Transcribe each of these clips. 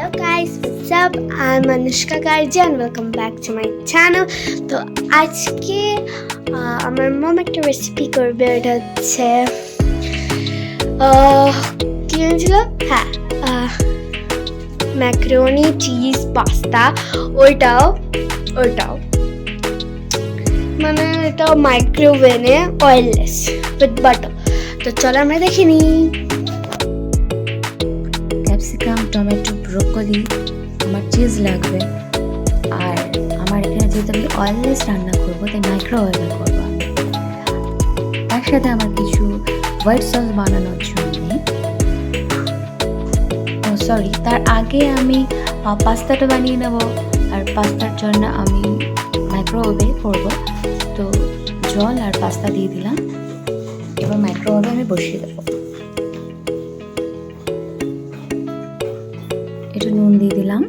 Hello guys, what's up? I'm Anushka Garji and welcome back to my channel. তো আজকে আমার মম একটা recipe করবে, এটা হচ্ছে কি হয়েছিল, হ্যাঁ ম্যাকারনি চিজ পাস্তা। ওইটাও মানে এটা মাইক্রোওয়েভে অয়েললেস উইথ বাটার। তো চলো আমরা দেখে নিই। ক্যাপসিকাম, টমেটো, ব্রোকলি, আমার চিজ লাগবে। আর আমার এখানে যেহেতু আমি অয়েললেস রান্না করবো তাই মাইক্রোওয়েভে করবো। তার সাথে আমার কিছু হোয়াইট সস বানানোর জন্য তার আগে আমি পাস্তাটা বানিয়ে নেব। আর পাস্তার জন্য আমি মাইক্রোওয়েভে করবো। তো জল আর পাস্তা দিয়ে দিলাম, এবার মাইক্রোওয়েভে আমি বসিয়ে দেবো। একটু নুন দিয়ে দিলাম,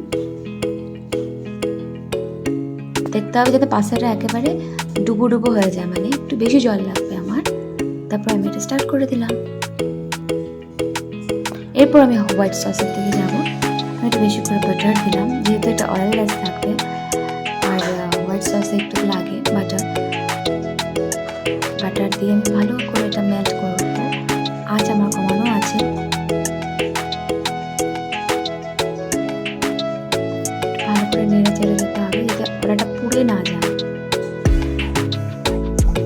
দেখতে হবে যাতে পাস্তাটা একেবারে ডুবো ডুবো হয়ে যায়, মানে একটু বেশি জল লাগবে আমার। তারপর আমি এটা স্টার্ট করে দিলাম। এরপর আমি হোয়াইট সসের দিকে যাবো। আমি একটু বেশি করে বাটার দিলাম, যেহেতু এটা অয়েললেস থাকবে আর হোয়াইট সসে একটু লাগে বাটার দিয়ে আমি ভালো করে এটা মেল্ট করবো। আজ আমার কমানো আছে। ভালো করে নেড়ে চেড়ে যেতে হবে যাতে ওটা পুড়ে না যায়।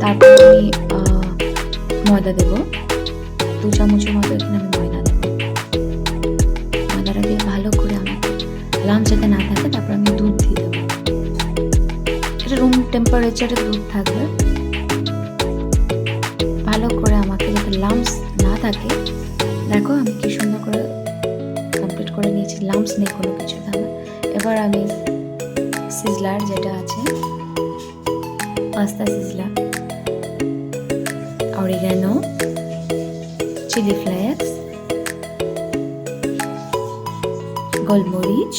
তারপর আমি ময়দা দেবো, 2 চামচের মতো এখানে আমি ময়দা দেবো। ময়দাটা দিয়ে ভালো করে আমাকে লাম্প যাতে না থাকে। তারপর আমি দুধ দিয়ে দেবো, এটা রুম টেম্পারেচারে দুধ থাকবে। ভালো করে আমাকে যাতে লাম্পস না থাকে, দেখো আমি কি সুন্দর করে কমপ্লিট করে নিয়েছি, লাম্পস নেই কোনো কিছু থাকে। এবার আমি সিজলার যেটা আছে, pasta sizzler, oregano, chilli flakes, গোলমরিচ,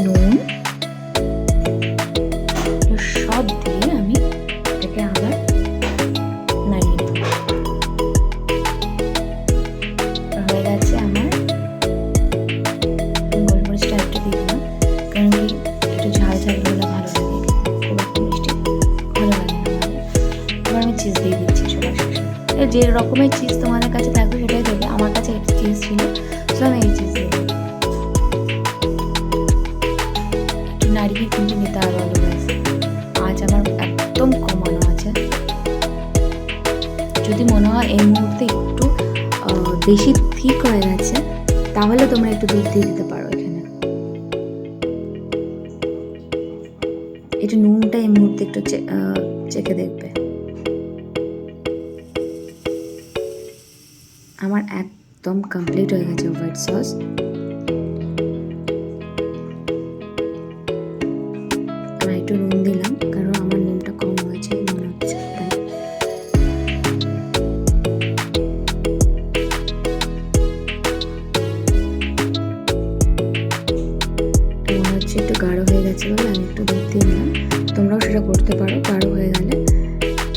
নুন, সব দিয়ে আমি এটাকে আবার নাড়িয়ে দেব। হয়ে গেছে আমার। গোলমরিচটা একটু দিয়ে দিলাম, কারণ কি একটু ঝাল ঝাল হলে ভালো লাগে, খুব একটা মিষ্টি ভালো লাগে না। এবার আমি চিজ দিয়ে দিচ্ছি সবার শেষে। যে রকমের চিজ তোমাদের কাছে থাকবে সেটাই দেবে। আমার কাছে একটা চিজ ছিল, তো আমি এই চিজ দিয়ে দিই। একটু নাড়িয়ে কিন্তু নিতে হবে। আজ আমার একদম কমানো আছে। যদি মনে হয় এই মুহূর্তে একটু বেশি ঠিক হয়ে গেছে, তাহলে তোমরা একটু দুধ দিয়ে দিতে পারো। এখানে একটু নুনটা এই মুহূর্তে একটু চেখে দেখবে। আমার একদম কমপ্লিট হয়ে গেছে হোয়াইট সস। আমি একটু নুন দিলাম, কারণ আমার নুনটা কম হয়েছে মনে হচ্ছে, তাই। মনে হচ্ছে একটু গাঢ় হয়ে গেছে বলে আমি একটু দুধ দিয়ে দিলাম। তোমরাও সেটা করতে পারো গাঢ় হয়ে গেলে,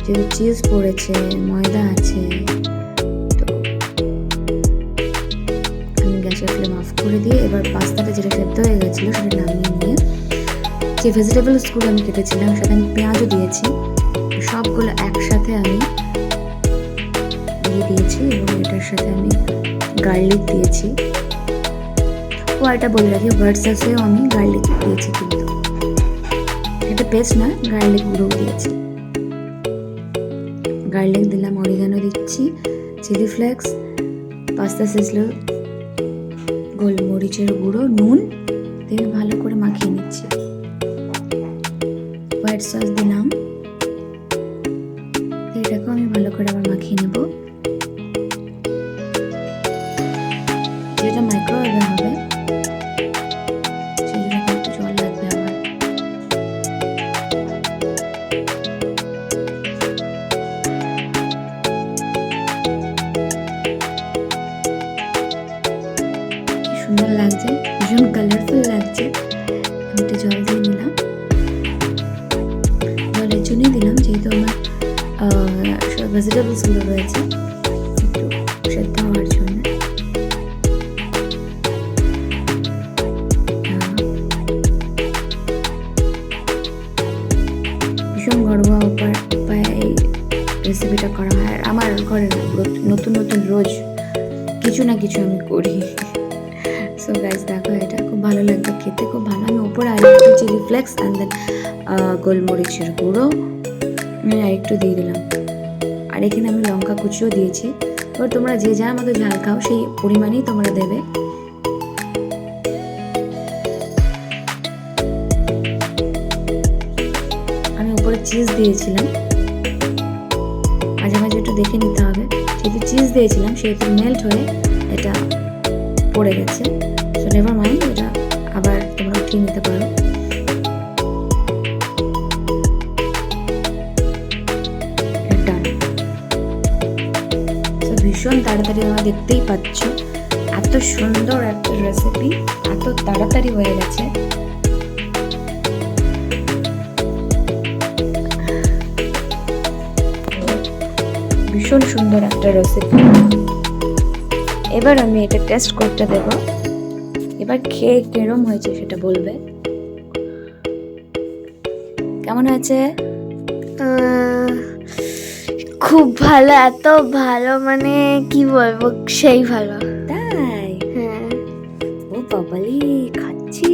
যেহেতু চিজ পড়েছে, ময়দা আছে। তো আমি গ্যাসের ফ্লেম অফ করে দিয়ে এবার পাস্তাটা যেটা সেদ্ধ হয়ে গেছিলো সেটা নামিয়ে নিয়ে, যে ভেজিটেবলসগুলো আমি কেটেছিলাম সাথে আমি পেঁয়াজও দিয়েছি, সবগুলো একসাথে আমি দিয়ে দিয়েছি। এবং এটার সাথে আমি গার্লিক দিয়েছি। ও এটা বলে রাখি, হোয়াইট সসেও আমি গার্লিক দিয়েছি, কিন্তু এটা পেস্ট না, গার্লিক গুঁড়ো দিয়েছি। গার্লিক দিলাম, অরিগানো দিচ্ছি, চিলি ফ্লেক্স, পাস্তা সিজলার, গোলমরিচের গুঁড়ো, নুন দিয়ে ভালো করে মাখিয়ে নিচ্ছি। হোয়াইট সস দিলাম, এটাকেও আমি ভালো করে আবার মাখিয়ে নেব। যেটা মাইক্রোওয়েভে হবে সেজন্য একটু জল লাগবে আমার। কি সুন্দর লাগছে, ভীষণ কালারফুল লাগছে। আমি একটু জল দিয়ে নিলাম, জলের জন্যই দিলাম যেহেতু আমার ভেজিটেবলসগুলো রয়েছে একটু সেদ্ধ হওয়ার জন্য। রেসিপিটা করা হয়। আর আমার ঘরে নতুন নতুন রোজ কিছু না কিছু আমি করি। সো গাইস দেখো, এটা খুব ভালো লাগবে, খেতে খুব ভালো। আমি ওপরে আরেকটু চিলি ফ্লেক্স অ্যান্ড দেন গোলমরিচের গুঁড়ো আমি আরেকটু দিয়ে দিলাম। আর এখানে আমি লঙ্কা কুচিও দিয়েছি। এবার তোমরা যে যার মতো ঝাল খাও সেই পরিমাণেই তোমরা দেবে। আমি উপরে চিজ দিয়েছিলাম, মাঝে মাঝে একটু দেখে নিতে হবে। যেহেতু চিজ দিয়েছিলাম সেহেতু মেল্ট হয়ে এটা পড়ে গেছে। সো নেভার মাইন্ড, এটা আবার তোমরা উঠিয়ে নিতে পারো। ভীষণ তাড়াতাড়ি, তোমরা দেখতেই পাচ্ছ এত সুন্দর একটা রেসিপি এত তাড়াতাড়ি হয়ে গেছে। ভীষণ সুন্দর একটা রেসিপি। এবার আমি এটা টেস্ট করতে দেব। এবার খেয়ে কেরম হয়েছে সেটা বলবে। কেমন হয়েছে? খুব ভালো, এত ভালো মানে কি বলবো, সেই ভালো। তাই? হ্যাঁ। ও বাবালি, খাচ্ছি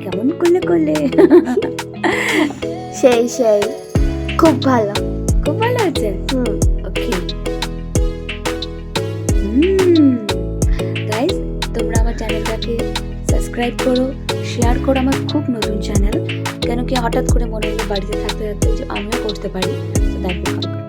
কেমন করলে করলে। সেই সেই খুব ভালো, খুব ভালো হয়েছে। ওকে গাইস, তোমরা আমার চ্যানেলটাকে সাবস্ক্রাইব করো, শেয়ার করো। আমার খুব নতুন চ্যানেল, কেন কি হঠাৎ করে মনে হলো বাড়িতে থাকতে থাকতে যে আমিও করতে পারি, তো দ্যাট উইল কাম।